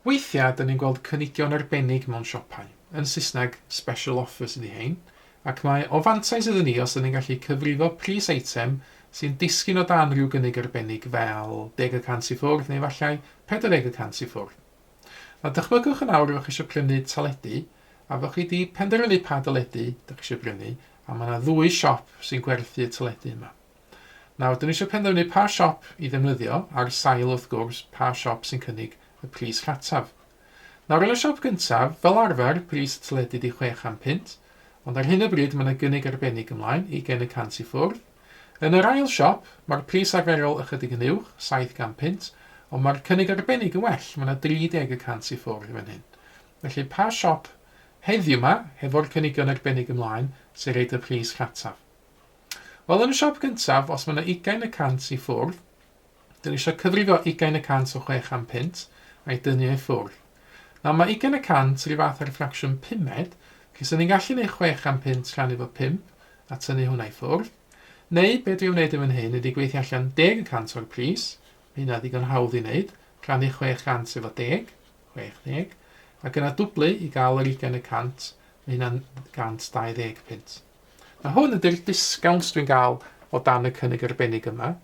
Weithiau, dyn ni'n gweld cynigion arbennig mewn siopau. Yn Saesneg, special offers ydy hein, ac mae o fantais iddyn ni os dyn ni'n gallu cyfrifo pris eitem sy'n disgyn o dan rhyw gynnig arbennig fel 10% i ffwrdd neu falle 40% i ffwrdd. Na dychmygwch yn awr o'ch eisiau prynu teledu, a fo chi wedi penderfynu pa deledu ydych chi eisiau prynu, a mae yna 2 siop sy'n gwerthu y teledu yma. Nawr, dyn ni eisiau penderfynu pa siop i ddefnyddio, ar sail wrth gwrs pa siop sy'n cynnig y pris rhataf. Nawr, yn y siop gyntaf, fel arfer, pris y teledu di 600 ond ar hyn o bryd mae yna gynnig arbennig ymlaen, 20% i ffwrdd. Yn yr ail siop, mae'r pris arferol ychydig yn uwch, 700 ond mae'r cynnig arbennig yn well, mae yna 30% i ffwrdd fan hyn. Felly, pa siop heddiw yma, hefo'r cynigion arbennig ymlaen, sy'n reid y pris rhataf? Wel, yn y siop gyntaf, os mae yna 20% i ffwrdd, dyn ni eisiau cyfrifo 20% o 600 a'i dynnu ei ffwrdd. Nawr, mae 20% rhyw fath ar ffracsiwn 5, felly ni'n gallu gwneud 600 rhannu fo 5 a tynnu hwnna i ffwrdd. Neu, be dwi'n wneud yn hyn ydy gweithio allan 10% o'r pris, mae hynna ddigon hawdd i wneud, rhannu 600 efo 10, 60, ac yna dwblu i gael yr 20%, mae hynna'n 120 pint. Now, hwn ydy'r disgownt dwi'n gael o dan y cynnig arbennig yma.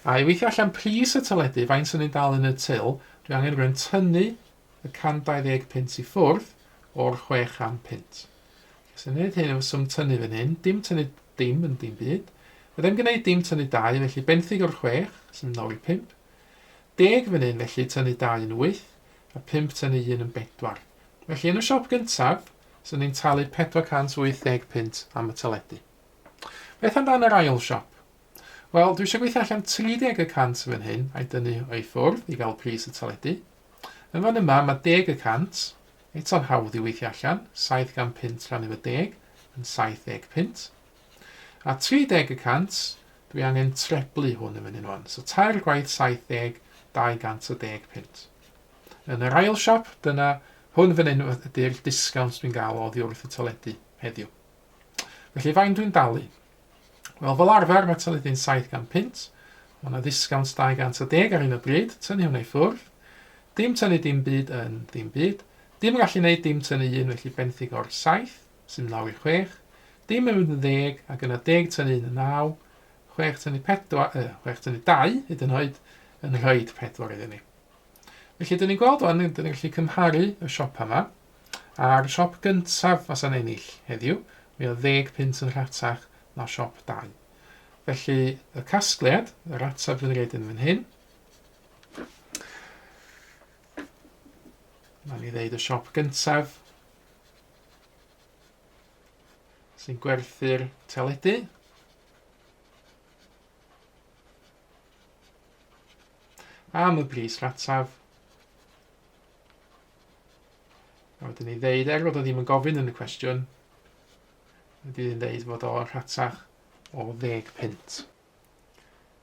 A i weithio allan pris y teledu, faint sy'n ni'n dal yn y til, dwi angen rhywun tynnu y 120 pint i ffwrdd o'r 600 pint. Sy'n gwneud hyn efo swm tynnu fan hyn, dim tynnu dim yn dim byd. Byddai'n gwneud dim tynnu 2, felly benthyg o'r 6, sy'n 9 i 5. 10 fan hyn, felly tynnu 2 yn 8, a 5 tynnu 1 yn 4. Felly yn y siop gyntaf, sy'n ni'n talu 480 pint am y teledu. Beth amdan yr ail siop? Wel, dwi eisiau gweithio allan 30% fan hyn a'i dynnu o'i ffwrdd i gael pris y teledu. Yn fan yma, mae 10%, eto'n hawdd i weithio allan, 700 pint rhan efo 10, yn 70 pint. A 30%, dwi angen treblu hwn yn fan hyn o'n. So, 3 gwaith 70, 210 pint. Yn yr ail siop, dyna hwn fan hyn ydy'r disgownt dwi'n gael oddi wrth y teledu heddiw. Felly, faint dwi'n dalu? Wel, fel arfer, mae teledu'n 700 pint. Mae yna disgownt 210 ar hyn o bryd, tynnu hwnna i ffwrdd. Dim tynnu dim byd yn dim byd. Dim yn gallu gwneud dim tynnu 1, felly benthyg o'r 7, sy'n 9 i 6. Dim yn mynd yn 10, ac yna 10 tynnu 1 yn 9. 6 tynnu 2, hyd yn oed, yn rhoid 4 iddyn ni. Felly, dyn ni'n gweld o'n, dyn ni'n gallu cymharu y siop yma. A'r siop gyntaf fasa'n ennill heddiw, mi o 10 pint yn rhatach na siop 2. Felly, y casgliad, yr ateb yn reid yn fan hyn. Mae'n i ddeud y siop gyntaf sy'n gwerthu'r teledu. Am y pris rataf. A wedyn ni ddeud, bod o ddim yn gofyn yn y cwestiwn, wedyn ni'n ddeud fod o'n rhatach o 10 pint.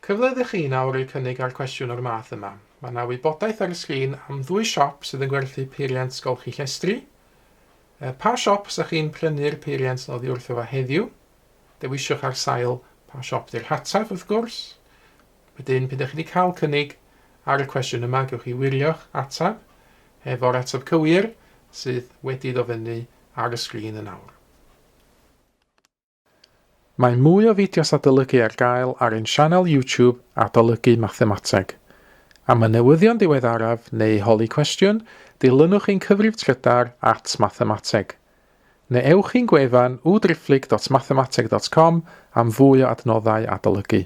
Cyfle ydych chi nawr i'w cynnig ar cwestiwn o'r math yma. Mae yna wybodaeth ar y sgrin am 2 siop sydd yn gwerthu peiriant golchi llestri. Pa siop sy'ch chi'n prynu'r peiriant oddi wrtho fo heddiw? Dewisiwch ar sail pa siop di'r rhataf wrth gwrs. Wedyn, pan ydych chi wedi cael cynnig ar y cwestiwn yma, gewch chi wirio'ch atab efo'r atab cywir sydd wedi ddofynnu ar y sgrin yn awr. Mae mwy o fideos adolygu ar gael ar ein sianel YouTube Adolygu Mathemateg. Am y newyddion diweddaraf neu holi cwestiwn, dilynwch ein cyfrif trydar @mathemateg. Neu ewch i'n gwefan www.mathemateg.com am fwy o adnoddau adolygu.